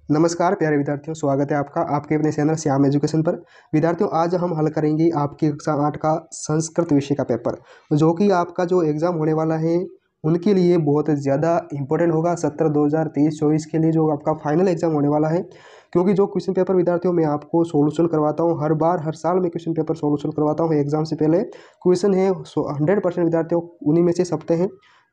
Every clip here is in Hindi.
नमस्कार प्यारे विद्यार्थियों, स्वागत है आपका आपके अपने चैनल श्याम एजुकेशन पर। विद्यार्थियों, आज हम हल करेंगे आपके कक्षा 8 का संस्कृत विषय का पेपर, जो कि आपका जो एग्ज़ाम होने वाला है उनके लिए बहुत ज़्यादा इंपॉर्टेंट होगा। सत्र 2023-24 के लिए जो आपका फाइनल एग्जाम होने वाला है, क्योंकि जो क्वेश्चन पेपर विद्यार्थियों मैं आपको सोल्यूशन करवाता हूँ हर बार, हर साल में क्वेश्चन पेपर सोल्यूशन करवाता हूँ एग्जाम से पहले। क्वेश्चन है 100% विद्यार्थियों उन्हीं में से सप्ते हैं,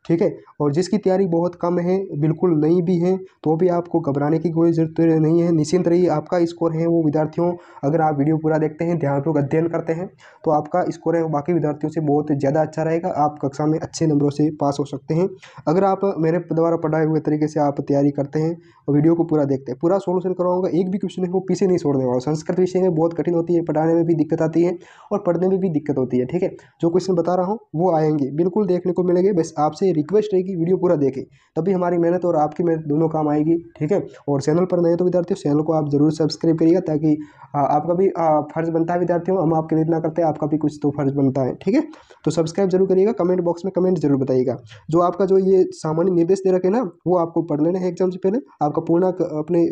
ठीक है। और जिसकी तैयारी बहुत कम है, बिल्कुल नहीं भी है, तो भी आपको घबराने की कोई ज़रूरत नहीं है। निश्चिंत रहिए, आपका स्कोर है वो विद्यार्थियों, अगर आप वीडियो पूरा देखते हैं, ध्यानपूर्वक अध्ययन करते हैं, तो आपका स्कोर है वो बाकी विद्यार्थियों से बहुत ज़्यादा अच्छा रहेगा। आप कक्षा में अच्छे नंबरों से पास हो सकते हैं अगर आप मेरे द्वारा पढ़ाए हुए तरीके से आप तैयारी करते हैं और वीडियो को पूरा देखते हैं। पूरा सोल्यूशन करवाऊंगा, एक भी क्वेश्चन है वो पीछे नहीं छोड़ने वाला। संस्कृत विषय में बहुत कठिन होती है, पढ़ाने में भी दिक्कत आती है और पढ़ने में भी दिक्कत होती है, ठीक है। जो क्वेश्चन बता रहा हूँ वो आएंगे, बिल्कुल देखने को मिलेंगे। बस आपसे रिक्वेस्ट रहेगी वीडियो पूरा देखें, तभी हमारी मेहनत और आपकी मेहनत दोनों काम आएगी, ठीक है। और चैनल पर नए तो विद्यार्थियों चैनल को आप जरूर सब्सक्राइब करिएगा, ताकि आपका भी फर्ज बनता है विद्यार्थियों, हम आपके लिए इतना करते हैं, आपका भी कुछ तो फर्ज बनता है, ठीक है। तो सब्सक्राइब जरूर करिएगा, कमेंट बॉक्स में कमेंट जरूर बताइएगा। जो आपका जो ये सामान्य निर्देश दे रखे ना, वो आपको पढ़ लेना है एग्जाम से पहले। आपका पूर्ण अपने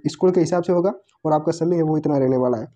स्कूल के हिसाब से होगा और आपका समय है वो इतना रहने वाला है,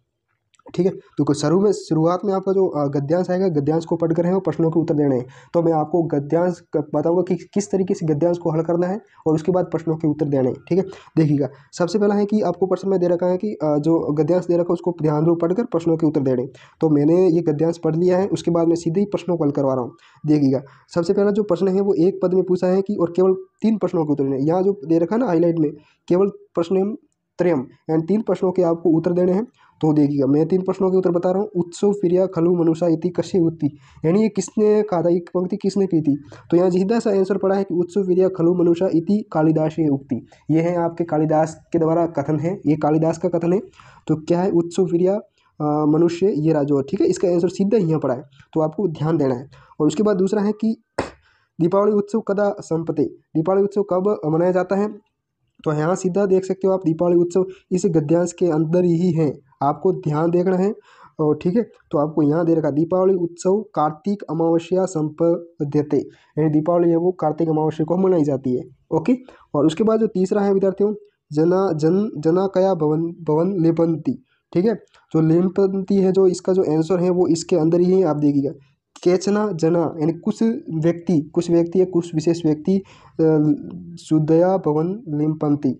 ठीक है। तो शुरुआत में आपका जो गद्यांश आएगा, गद्यांश को पढ़कर है और प्रश्नों के उत्तर देने हैं। तो मैं आपको गद्यांश बताऊंगा कि किस तरीके से गद्यांश को हल करना है और उसके बाद प्रश्नों के उत्तर देने हैं, ठीक है। देखिएगा, सबसे पहला है कि आपको प्रश्न में दे रखा है कि जो गद्यांश दे रखा है उसको ध्यानपूर्वक पढ़कर प्रश्नों के उत्तर देने। तो मैंने ये गद्यांश पढ़ लिया है, उसके बाद मैं सीधे ही प्रश्नों को हल करवा रहा हूँ। देखिएगा, सबसे पहला जो प्रश्न है वो एक पद में पूछा है कि और केवल 3 प्रश्नों के उत्तर देने। यहाँ जो दे रखा है ना हाईलाइट में, केवल प्रश्न त्रयम यानी 3 प्रश्नों के आपको उत्तर देने हैं। तो देखिएगा, मैं 3 प्रश्नों के उत्तर बता रहा हूँ। उत्सव फिरिया खलु मनुषा इति कश्य उत्ति, यानी ये किसने कहा था, एक पंक्ति किसने की थी। तो यहाँ सीधा सा आंसर पड़ा है कि उत्सव फिरिया खलु मनुषा इति कालिदास उक्ति। ये है आपके कालिदास के द्वारा कथन है, ये कालिदास का कथन है। तो क्या है, उत्सव फिरिया मनुष्य ये राजो, ठीक है। इसका आंसर सीधा यहाँ पड़ा है, तो आपको ध्यान देना है। और उसके बाद दूसरा है कि दीपावली उत्सव कदा संपते, दीपावली उत्सव कब मनाया जाता है। तो यहाँ सीधा देख सकते हो आप, दीपावली उत्सव इस गद्यांश के अंदर ही है, आपको ध्यान देखना है। और ठीक है, तो आपको यहाँ दे रखा दीपावली उत्सव कार्तिक अमावस्या संपद्यते, यानी दीपावली है वो कार्तिक अमावस्या को मनाई जाती है, ओके। और उसके बाद जो तीसरा है विद्यार्थियों, जना कया भवन भवन लेपंती, ठीक है। जो लेपंती है, जो इसका जो आंसर है वो इसके अंदर ही है, आप देखिएगा। केचना जना यानी कुछ व्यक्ति है, कुछ विशेष व्यक्ति सुदया भवन लिम्पंती,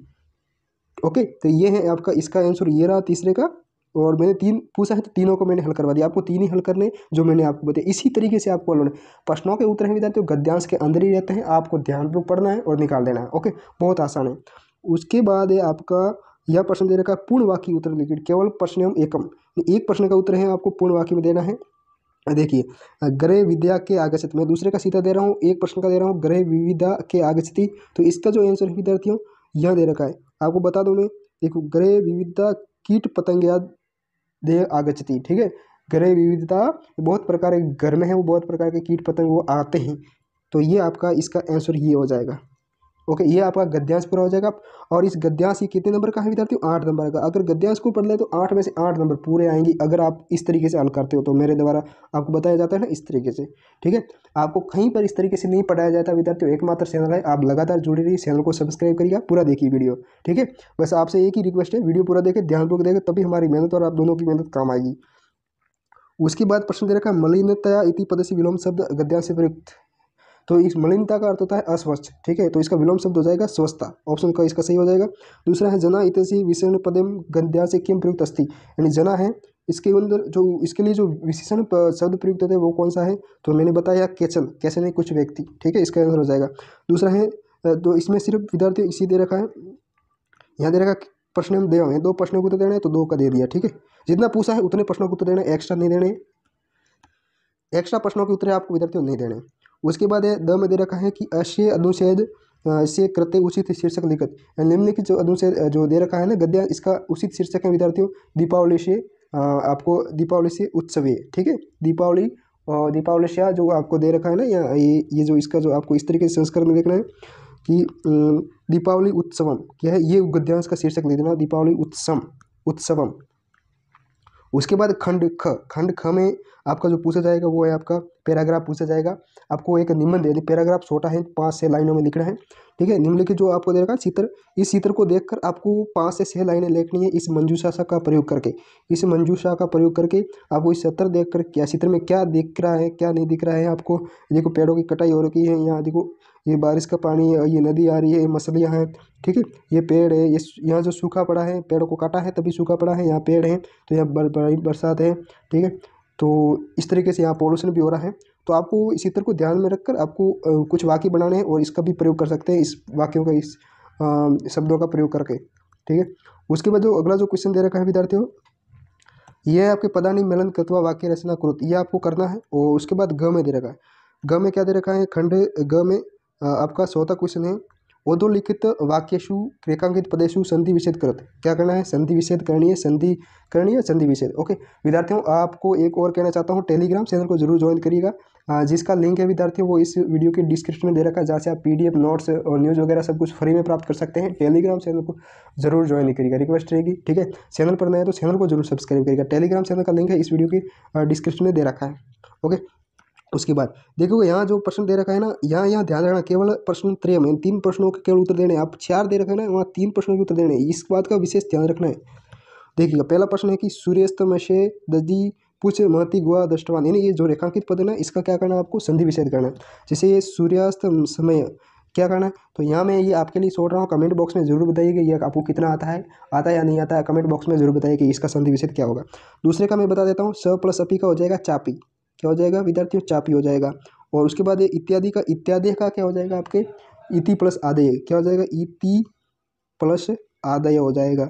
ओके। तो ये है आपका, इसका आंसर ये रहा तीसरे का। और मैंने 3 पूछा है तो तीनों को मैंने हल करवा दिया, आपको 3 ही हल करने जो मैंने आपको बताया। इसी तरीके से आपको हल, प्रश्नों के उत्तर हैं विद्यार्थियों गद्यांश के अंदर ही रहते हैं, आपको ध्यानपूर्वक पढ़ना है और निकाल देना है, ओके। बहुत आसान है। उसके बाद है आपका यह प्रश्न दे रखा है पूर्ण वाक्य उत्तर लिखित केवल प्रश्न एकम, एक प्रश्न का उत्तर है आपको पूर्ण वाक्य में देना है। देखिए, गृह विद्या के आगच्छति, मैं दूसरे का सीधा दे रहा हूँ, एक प्रश्न का दे रहा हूँ गृह विविधा के आगच्छति। तो इसका जो आंसर है विद्यार्थियों यह दे रखा है, आपको बता दूं मैं। देखो, गृह विविधता कीट पतंगिया दे आगच्छति, ठीक है। गृह विविधता बहुत प्रकार के घर में है, वो बहुत प्रकार के कीट पतंग वो आते हैं। तो ये आपका इसका आंसर ये हो जाएगा, ओके। ये आपका गद्यांश पूरा हो जाएगा। और इस गद्यांश ही कितने नंबर का है विद्यार्थियों, 8 नंबर का। अगर गद्यांश को पढ़ ले तो 8 में से 8 नंबर पूरे आएंगे, अगर आप इस तरीके से हल करते हो तो। मेरे द्वारा आपको बताया जाता है ना इस तरीके से, ठीक है। आपको कहीं पर इस तरीके से नहीं पढ़ाया जाता विद्यार्थियों, एकमात्र चैनल है, आप लगातार जुड़े रहिए, चैनल को सब्सक्राइब करिएगा, पूरा देखिए वीडियो, ठीक है। बस आपसे एक ही रिक्वेस्ट है, वीडियो पूरा देखें, ध्यानपूर्वक देखें, तभी हमारी मेहनत और आप दोनों की मेहनत काम आएगी। उसके बाद प्रश्न दे रखा है मलिनतया इति पद से विलोम शब्द गद्यांश से प्रयुक्त। तो इस मलिनता का अर्थ होता है अस्वच्छ, ठीक है। तो इसका विलोम शब्द हो जाएगा स्वच्छता, ऑप्शन का इसका सही हो जाएगा। दूसरा है जना इतसी विशेषण पदम गद्या से किम प्रयुक्त अस्ति, यानी जना है, इसके अंदर जो इसके लिए जो विशेषण शब्द प्रयुक्त होते हैं वो कौन सा है। तो मैंने बताया केचन, कैसे नहीं कुछ व्यक्ति, ठीक है, इसका आंसर हो जाएगा। दूसरा है, तो इसमें सिर्फ विद्यार्थी इसी दे रखा है, यहाँ दे रखा प्रश्न में दे हैं 2 प्रश्नों को उत्तर देना है, तो 2 का दे दिया, ठीक है। जितना पूछा है उतने प्रश्नों को उत्तर देना, एक्स्ट्रा नहीं देने, एक्स्ट्रा प्रश्नों के उत्तर आपको विद्यार्थियों नहीं देने। उसके बाद है द में दे रखा है कि अश्य अनुच्छेद से कृत्य उचित शीर्षक लिखित, निम्नलिखित जो अनुच्छेद जो दे रखा है ना गद्य, इसका उचित शीर्षक है विद्यार्थियों दीपावली से आपको दीपावली से उत्सव है, ठीक है। दीपावली और दीपावली से जो आपको दे रखा है ना, या ये जो इसका जो आपको इस तरीके से संस्करण में देखना है कि दीपावली उत्सवम क्या है, ये गद्यांश का शीर्षक लिख देना, दीपावली उत्सवम। उसके बाद खंड ख में आपका जो पूछा जाएगा वो है आपका पैराग्राफ पूछा जाएगा। आपको एक निबंध यानी पैराग्राफ छोटा है 5 से लाइनों में लिखना है, ठीक है। निम्नलिखित जो आपको दे रखा है चित्र, इस चित्र को देखकर आपको 5 से 6 लाइनें लिखनी है इस मंजूषा का प्रयोग करके। इस मंजूषा का प्रयोग करके आपको इस चित्र देखकर क्या चित्र में क्या दिख रहा है क्या नहीं दिख रहा है आपको। देखो पेड़ों की कटाई हो रखी है, यहाँ देखो ये बारिश का पानी है, ये नदी आ रही है, ये मछलियाँ हैं, ठीक है। ये पेड़ है, ये यहाँ जो सूखा पड़ा है, पेड़ों को काटा है तभी सूखा पड़ा है, यहाँ पेड़ है तो यहाँ बड़ी बरसात है, ठीक है। तो इस तरीके से यहाँ पोल्यूशन भी हो रहा है। तो आपको इस चित्र को ध्यान में रखकर आपको कुछ वाक्य बनाने हैं और इसका भी प्रयोग कर सकते हैं, इस वाक्यों का इस शब्दों का प्रयोग करके, ठीक है। उसके बाद जो अगला जो क्वेश्चन दे रखा है विद्यार्थियों, ये है आपके पदानी मेलन कृत्वा वाक्य रचना कुरुत, ये आपको करना है। और उसके बाद ग में दे रखा है, ग में क्या दे रखा है, खंड ग में आपका 100वां क्वेश्चन है, अधोलिखित वाक्येषु रेखांकित पदेषु संधि विच्छेद करत, क्या करना है, संधि विच्छेद करनी है, संधि करनी है, संधि विच्छेद। ओके विद्यार्थियों, आपको एक और कहना चाहता हूँ, टेलीग्राम चैनल को जरूर ज्वाइन करिएगा, जिसका लिंक है विद्यार्थियों वो इस वीडियो के डिस्क्रिप्शन में दे रखा है, जहाँ से आप PDF नोट्स और न्यूज़ वगैरह सब कुछ फ्री में प्राप्त कर सकते हैं। टेलीग्राम चैनल को जरूर ज्वाइन करिएगा, रिक्वेस्ट रहेगी, ठीक है। चैनल पर नए हैं तो चैनल को जरूर सब्सक्राइब करिएगा। टेलीग्राम चैनल का लिंक है इस वीडियो के डिस्क्रिप्शन में दे रखा है, ओके। उसके बाद देखो यहाँ जो प्रश्न दे रखा है ना, यहाँ ध्यान रखना, केवल प्रश्न त्रय में 3 प्रश्नों के केवल उत्तर देने हैं। आप 4 दे रखे हैं ना, वहाँ 3 प्रश्नों के उत्तर देने हैं, इस बात का विशेष ध्यान रखना है। देखिएगा पहला प्रश्न है कि सूर्यास्तमय दधि पुछ महति गुआ दृष्टवान, यानी ये जो रेखांकित पद है ना, इसका क्या करना है आपको, संधि विच्छेद करना है। जैसे ये सूर्यास्त समय क्या करना है, तो यहाँ मैं ये आपके लिए छोड़ रहा हूँ, कमेंट बॉक्स में जरूर बताइएगा ये आपको कितना आता है या नहीं आता है, कमेंट बॉक्स में जरूर बताइए कि इसका संधि विच्छेद क्या होगा। दूसरे का मैं बता देता हूँ, स प्लस अपी का हो जाएगा चापी, क्या हो जाएगा विद्यार्थियों, चापी हो जाएगा। और उसके बाद इत्यादि का, इत्यादि का क्या हो जाएगा आपके, इति प्लस आदय, क्या हो जाएगा, इति प्लस आदय हो जाएगा,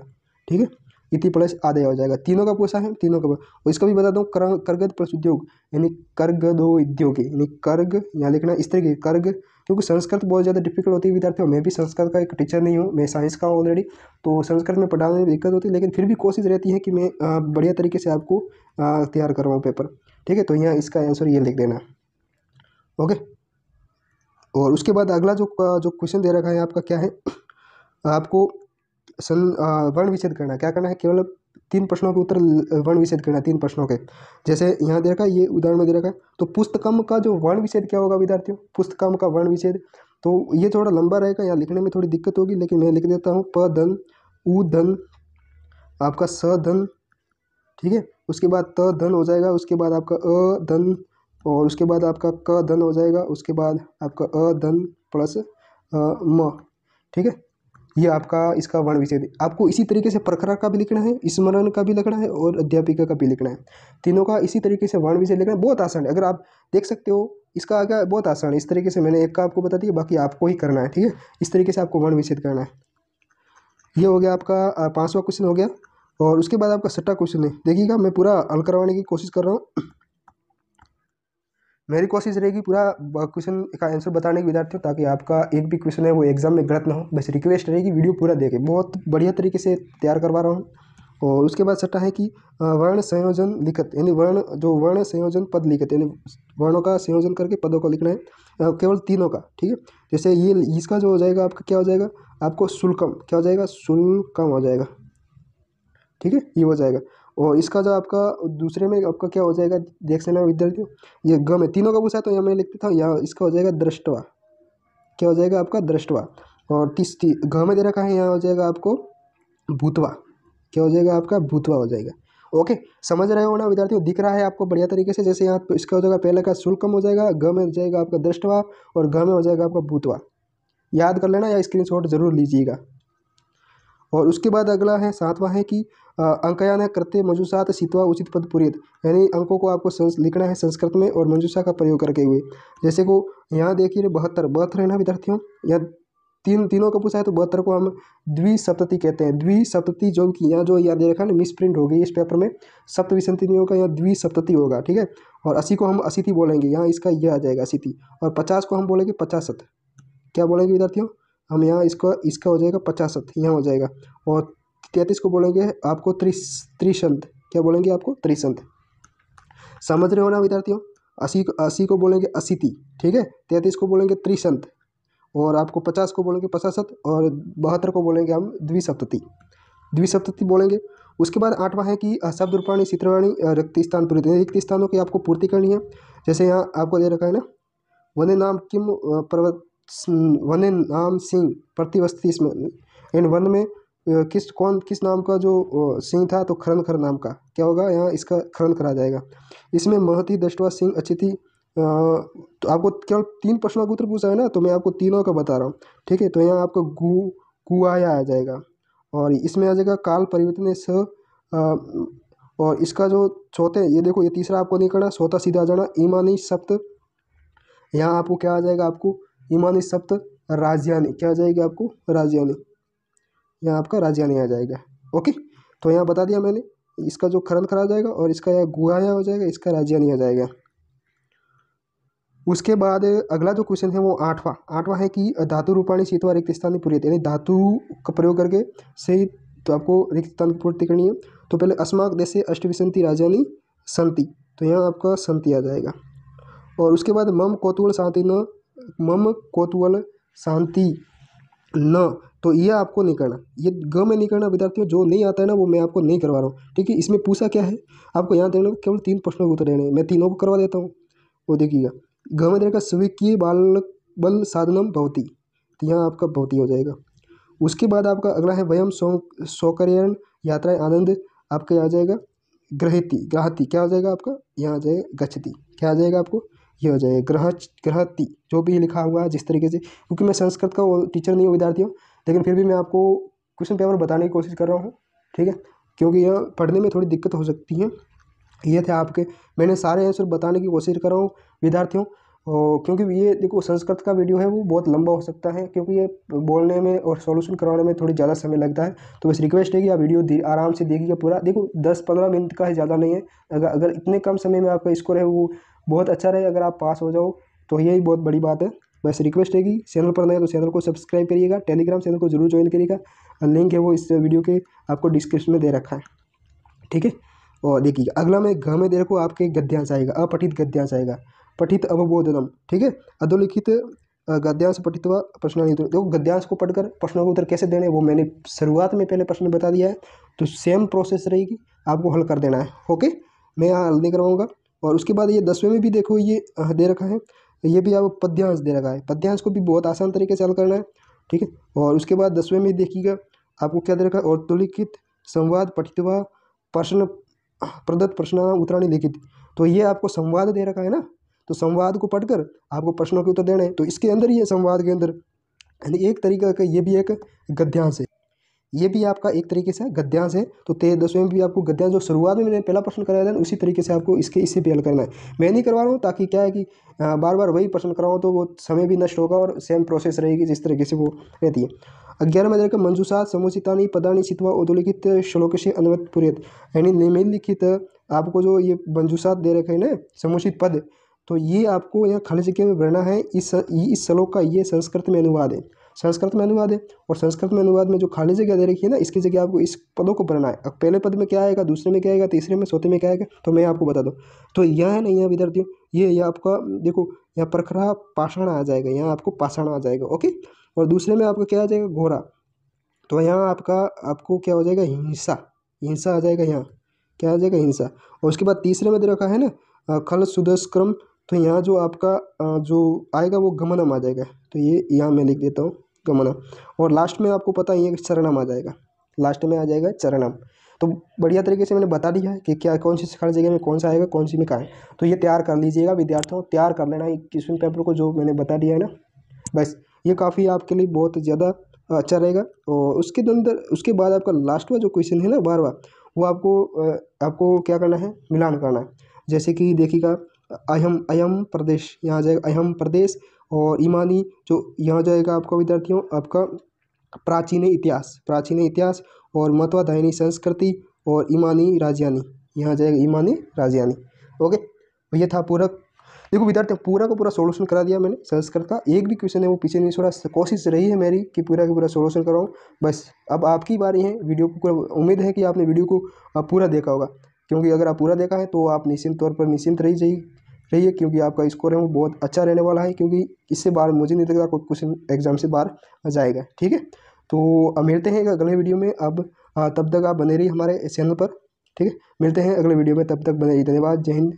ठीक है, इति प्लस आदय हो जाएगा। तीनों का पूछा है, तीनों का। और इसका भी बता दूं, कर्गद प्लस उद्योग यानी कर्गदो उद्योग, यानी कर्ग यहाँ लिखना इस तरीके कर्ग, क्योंकि संस्कृत बहुत ज़्यादा डिफिकल्ट होती है विद्यार्थियों। मैं भी संस्कृत का एक टीचर नहीं हूँ, मैं साइंस का हूँ ऑलरेडी, तो संस्कृत में पढ़ाने में दिक्कत होती है, लेकिन फिर भी कोशिश रहती है कि मैं बढ़िया तरीके से आपको तैयार करवाऊँ पेपर, ठीक है। तो यहाँ इसका आंसर ये लिख देना, ओके। और उसके बाद अगला जो क्वेश्चन दे रखा है आपका क्या है, आपको वर्ण विच्छेद करना है। क्या करना है, केवल 3 प्रश्नों के उत्तर वर्ण विच्छेद करना है, 3 प्रश्नों के। जैसे यहाँ दे रखा है, ये उदाहरण में दे रखा है, तो पुस्तकम का जो वर्ण विच्छेद क्या होगा विद्यार्थियों, पुस्तकम का वर्ण विच्छेद, तो ये थोड़ा लंबा रहेगा, यहाँ लिखने में थोड़ी दिक्कत होगी, लेकिन मैं लिख देता हूँ, प धन उ धन आपका स धन, ठीक है। उसके बाद त धन हो जाएगा, उसके बाद आपका अ धन, और उसके बाद आपका क धन हो जाएगा, उसके बाद आपका अ धन प्लस म, ठीक है। ये आपका इसका वर्ण विच्छेद। आपको इसी तरीके से प्रखरा का भी लिखना है, स्मरण का भी लिखना है और अध्यापिका का भी लिखना है। तीनों का इसी तरीके से वर्ण विच्छेद लिखना है, बहुत आसान है। अगर आप देख सकते हो इसका आगे बहुत आसान है, इस तरीके से मैंने एक का आपको बता दिया, बाकी आपको ही करना है, ठीक है। इस तरीके से आपको वर्ण विच्छेद करना है। ये हो गया आपका 5वां क्वेश्चन हो गया। और उसके बाद आपका 6वां क्वेश्चन है, देखिएगा मैं पूरा हल करवाने की कोशिश कर रहा हूँ, मेरी कोशिश रहेगी पूरा क्वेश्चन का आंसर बताने की विद्यार्थियों, ताकि आपका एक भी क्वेश्चन है वो एग्जाम में गलत ना हो। बस रिक्वेस्ट रहेगी वीडियो पूरा देखें, बहुत बढ़िया तरीके से तैयार करवा रहा हूँ। और उसके बाद 6वां है कि वर्ण संयोजन लिखत, यानी वर्ण संयोजन पद लिखत, यानी वर्णों का संयोजन करके पदों को लिखना है, केवल तीनों का, ठीक है। जैसे ये इसका जो हो जाएगा आपका क्या हो जाएगा, आपको शुल्कम, क्या हो जाएगा, शुल्कम हो जाएगा, ठीक है, ये हो जाएगा। और इसका जो आपका दूसरे में आपका क्या हो जाएगा, देख लेना विद्यार्थियों, ये ग में तीनों का पूछा तो यहाँ मैं लिख देता हूँ, यहाँ इसका हो जाएगा दृष्टवा, क्या हो जाएगा आपका दृष्टवा। और घ में दे रखा है, यहाँ हो जाएगा आपको भूतवा, क्या हो जाएगा आपका भूतवा हो जाएगा। ओके, समझ रहे हो ना विद्यार्थियों, दिख रहा है आपको बढ़िया तरीके से। जैसे यहाँ इसका हो जाएगा पहले का शुल्कम हो जाएगा, ग में हो जाएगा आपका दृष्टवा और घ में हो जाएगा आपका भूतवा। याद कर लेना या स्क्रीनशॉट जरूर लीजिएगा। और उसके बाद अगला है 7वां है कि अंकयान करते मंजूषात सित्वा उचित पद पुरेत, यानी अंकों को आपको लिखना है संस्कृत में और मंजूषा का प्रयोग करके हुए। जैसे को यहाँ देखिए 72 है ना विद्यार्थियों, यहाँ तीनों का पूछा है, तो 72 को हम द्विसप्तति कहते हैं। द्विसप्तति जो कि यहाँ जो याद रखा ना, मिस प्रिंट हो गई इस पेपर में, सप्तविंशति नहीं होगा, यहाँ द्विसप्तति होगा, ठीक है। और 80 को हम अशीति बोलेंगे, यहाँ इसका यह आ जाएगा अशीति। और 50 को हम बोलेंगे 50, क्या बोलेंगे विद्यार्थियों, हम यहाँ इसका हो जाएगा 50, यहाँ हो जाएगा। और 33 को बोलेंगे आपको त्रिशंत, क्या बोलेंगे आपको त्रिशंत। समझ रहे हो ना विद्यार्थियों, 80 को बोलेंगे अशीति, ठीक है। 33 को बोलेंगे त्रिशंत, और आपको 50 को बोलेंगे 50, और 72 को बोलेंगे हम द्विसप्तति। द्विसप्तति बोलेंगे। उसके बाद 8वां है कि शब्द रूपाणी चित्रवाणी रिक्त स्थान पूर्ति, रिक्त स्थानों की आपको पूर्ति करनी है। जैसे यहाँ आपको दे रखा है ना, वने नाम किम पर्वत वने नाम सिंह प्रतिवस्थिति इसमें, एंड वन में किस नाम का जो सिंह था, तो खरन खर नाम का क्या होगा, यहाँ इसका खरन करा जाएगा। इसमें महती दृष्टवा सिंह अचिति, तो आपको केवल 3 प्रश्नों का उत्तर पूछा है ना, तो मैं आपको तीनों का बता रहा हूँ, ठीक है। तो यहाँ आपको गुआया आ जाएगा, और इसमें आ जाएगा काल परिवर्तन स और इसका जो चौथे, ये देखो ये तीसरा आपको नहीं करना, चौथा सीधा आ जाना ईमानी सप्त। यहाँ आपको क्या आ जाएगा, आपको ईमानी सप्त राजयानी, क्या आ जाएगी आपको राजयानी, यहाँ आपका राजयानी आ जाएगा। ओके, तो यहाँ बता दिया मैंने, इसका जो खरन खरा जाएगा और इसका यहाँ गुहाया हो जाएगा, इसका राजयानी आ जाएगा। उसके बाद अगला जो क्वेश्चन है वो आठवां है कि धातु रूपाणी शीतवा रिक्त स्थान पूरी, यानी धातु का प्रयोग करके से तो आपको रिक्त स्थान की पूर्ति करनी है। तो पहले अस्माक देशे अष्टविंशति राजधानी संति, तो यहाँ आपका संति आ जाएगा। और उसके बाद मम कौतूहल शांति न, मम कौतूहल शांति न, तो ये आपको नहीं करना, ये ग में नहीं करना विद्यार्थियों, जो नहीं आता है ना वो मैं आपको नहीं करवा रहा हूँ, ठीक है। इसमें पूछा क्या है, आपको यहाँ देना केवल 3 प्रश्नों के उत्तर देने हैं, मैं तीनों को करवा देता हूँ। वो देखिएगा, ग में देगा स्वीकीय बाल बल साधनम भवती, तो यहाँ आपका भवती हो जाएगा। उसके बाद आपका अगला है वयम सौकर्यण यात्राएं आनंद, आपका आ जाएगा ग्रहति, ग्राहति क्या हो जाएगा आपका, यहाँ आ जाएगा गच्छति, क्या आ जाएगा आपको, ये हो जाएगा ग्रहति, जो भी लिखा हुआ है जिस तरीके से, क्योंकि मैं संस्कृत का टीचर नहीं हूँ विद्यार्थियों, लेकिन फिर भी मैं आपको क्वेश्चन पेपर बताने की कोशिश कर रहा हूँ, ठीक है, क्योंकि यह पढ़ने में थोड़ी दिक्कत हो सकती है। ये थे आपके, मैंने सारे आंसर बताने की कोशिश कर रहा हूँ विद्यार्थियों, और क्योंकि ये देखो संस्कृत का वीडियो है वो बहुत लंबा हो सकता है, क्योंकि ये बोलने में और सॉल्यूशन करवाने में थोड़ी ज़्यादा समय लगता है। तो बस रिक्वेस्ट है कि आप वीडियो आराम से देखिएगा पूरा, देखो 10-15 मिनट का है, ज़्यादा नहीं है। अगर इतने कम समय में आपका स्कोर है वो बहुत अच्छा रहे, अगर आप पास हो जाओ तो यही बहुत बड़ी बात है। बस रिक्वेस्ट है कि चैनल पर नए तो चैनल को सब्सक्राइब करिएगा, टेलीग्राम चैनल को जरूर ज्वाइन करिएगा, लिंक है वो इस वीडियो के आपको डिस्क्रिप्शन में दे रखा है, ठीक है। और देखिए अगला में घ में देखो आपके गद्यांश आएगा, अपठित गद्यांश आएगा, पठित अवबोधनम, ठीक है। अधोलिखित गद्यांश पठित्वा प्रश्न, देखो गद्यांश को पढ़कर प्रश्नों के उत्तर कैसे देने, वो मैंने शुरुआत में पहले प्रश्न बता दिया है, तो सेम प्रोसेस रहेगी, आपको हल कर देना है। ओके, मैं यहाँ हल नहीं करवाऊँगा। और उसके बाद ये 10वें में भी देखो ये दे रखा है, ये भी आप पद्यांश दे रखा है, पद्यांश को भी बहुत आसान तरीके से हल करना है, ठीक है। और उसके बाद 10वें में देखिएगा आपको क्या दे रखा है, अधोलिखित संवाद पठित्वा प्रश्न प्रदत्त प्रश्न उत्तराणी लिखित, तो ये आपको संवाद दे रखा है ना, तो संवाद को पढ़कर आपको प्रश्नों के उत्तर देने हैं। तो इसके अंदर ये संवाद के अंदर यानी एक तरीका का ये भी एक गद्यांश है, ये भी आपका एक तरीके से गद्यांश है। तो 10वें में भी आपको गद्यांश, जो शुरुआत में मैंने पहला प्रश्न कराया था उसी तरीके से आपको इसे भी हल करना है। मैं नहीं करवा रहा हूँ ताकि क्या है कि बार बार वही प्रश्न कराऊँ तो वो समय भी नष्ट होगा और सेम प्रोसेस रहेगी जिस तरीके से वो रहती है। 11 में देखा मंजूषात समुचितानी पदानी चित्वा उदोलिखित श्लोक से अन्वत पुरेत, यानी निम्नलिखित आपको जो ये मंजूषात दे रखे हैं ना समुचित पद, तो ये आपको यहाँ खाली जगह में भरना है। इस श्लोक का ये संस्कृत में अनुवाद है, संस्कृत में अनुवाद है, और संस्कृत में अनुवाद में जो खाली जगह दे रखी है ना इसकी जगह आपको इस पदों को भरना है। अब पहले पद में क्या आएगा, दूसरे में क्या आएगा, तीसरे में, चौथे में क्या आएगा, तो मैं आपको बता दूँ। तो यह है ना यहाँ विद्यार्थियों, ये आपका देखो यहाँ प्रखरा पाषाण आ जाएगा, यहाँ आपको पाषाण आ जाएगा। ओके, और दूसरे में आपका क्या आ जाएगा, घोरा, तो यहाँ आपको क्या हो जाएगा, हिंसा, हिंसा आ जाएगा, यहाँ क्या आ जाएगा, हिंसा। और उसके बाद तीसरे में दे रखा है ना खल सुदस्क्रम, तो यहाँ जो आपका जो आएगा वो गमनम आ जाएगा, तो ये यहाँ मैं लिख देता हूँ गमनम। और लास्ट में आपको पता ही है कि चरणम आ जाएगा, लास्ट में आ जाएगा चरणम। तो बढ़िया तरीके से मैंने बता दिया है कि क्या कौन सी खाली जगह में कौन सा आएगा, कौन सी में कहाँ है। तो ये तैयार कर लीजिएगा विद्यार्थियों, तैयार कर लेना है क्वेश्चन पेपर को जो मैंने बता दिया है ना, बस ये काफ़ी आपके लिए बहुत ज़्यादा अच्छा रहेगा। और उसके अंदर उसके बाद आपका लास्ट में जो क्वेश्चन है ना 12वां, वो आपको क्या करना है, मिलान करना है। जैसे कि देखिएगा अयम प्रदेश, यहाँ आ जाएगा अयम प्रदेश, और ईमानी जो यहाँ जाएगा आपका विद्यार्थियों आपका प्राचीन इतिहास और महत्वाधायनी संस्कृति, और ईमानी राजयानी, यहाँ जाएगा ईमानी राजयानी। ओके, तो ये था पूरा। देखो विद्यार्थियों पूरा का पूरा सोल्यूशन करा दिया मैंने, संस्कृत का एक भी क्वेश्चन है वो पीछे नहीं छोड़ा, कोशिश रही है मेरी कि पूरा का पूरा सोल्यूशन कराऊँ। बस अब आपकी बारी है, वीडियो को उम्मीद है कि आपने वीडियो को पूरा देखा होगा, क्योंकि अगर आप पूरा देखा है तो आप निश्चिंत तौर पर निश्चिंत रहिए, क्योंकि आपका स्कोर है वो बहुत अच्छा रहने वाला है, क्योंकि इससे बाहर मुझे नहीं लगता कोई क्वेश्चन एग्जाम से बाहर जाएगा, ठीक है। तो अब मिलते हैं अगले वीडियो में। अब तब तक आप बने रहिए हमारे चैनल पर। ठीक है, मिलते हैं अगले वीडियो में, तब तक बने रहिए। धन्यवाद, जय हिंद।